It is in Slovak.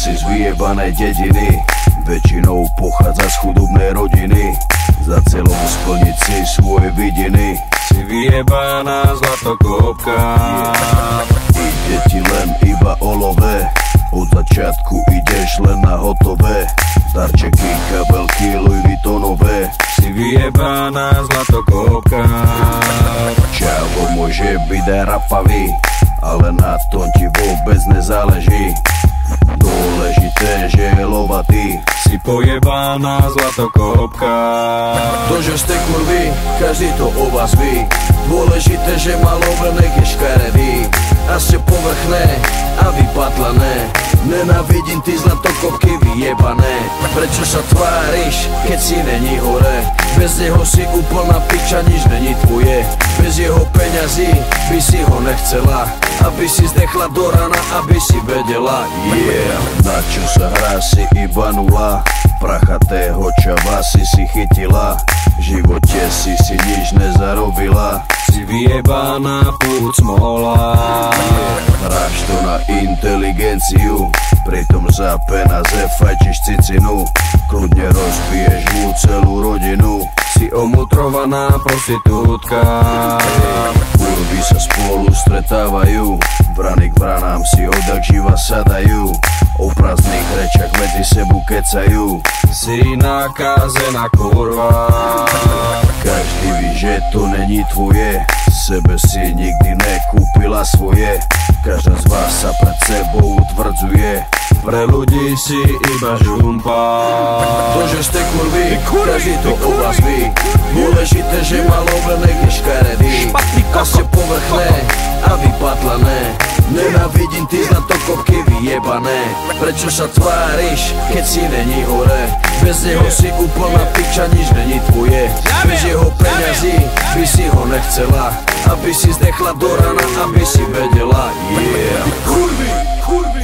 si z vyjebanej dediny, väčšinou pochádza z chudobnej rodiny. Za cieľom splniť si svoje vidiny, si vyjebaná zlatokopka. Ide ti len iba o love, od začiatku ideš len na hotové. Darčeky, kabelky, Louis Vuittonové, si vyjebaná zlatokopka. Čavo môže byť aj rapavý, ale na tom ti vôbec nezáleží. Dôležité, že je lovatý, si pojebaná zlatokopka. To, že ste kurvy, každý to o vás ví. Dôležité, že má lovenek je škaredý a ste povrchné a vypatlané. Nenávidím ty zlatokopky vyjebané. Prečo sa tváriš, keď si není hore? Bez neho si úplná piča, nič není tvoje. Bez jeho peňazí by si ho nechcela, aby si zdechla do rana, aby si vedela. Yeah, na čo sa hrá, si iba nula. Prachatého čava si chytila, v živote si nič nezarobila. Si vyjebaná púd smola. Hráš to na inteligenciu, pritom za peniaze fajčiš cicinu. Kľudne rozbiješ mu celú rodinu, si omutrovaná prostitútka. Kurvy sa spolu stretávajú, vrany k vranám si odjak živa sadajú. O prázdnych rečach medzi sebu kecajú, si nakazená kurva. Každý ví, že to není tvoje, sebe si nikdy nekúpila svoje. Každá z vás sa pred sebou utvrdzuje, pre ľudí si iba žumpa. To, že ste kurvy, každý to o vás ví. Dôležité, že má lovenek je škaredý a ste povrchné a vypatlané. Nenávidím ty zlatokopky vyjebané. Prečo sa tváriš, keď si není hore? Bez neho si úplná piča, nič není tvoje. Bez jeho peňazí by si ho nechcela, aby si zdechla do rana, aby si vedela. Yeah. Kurvy, kurvy.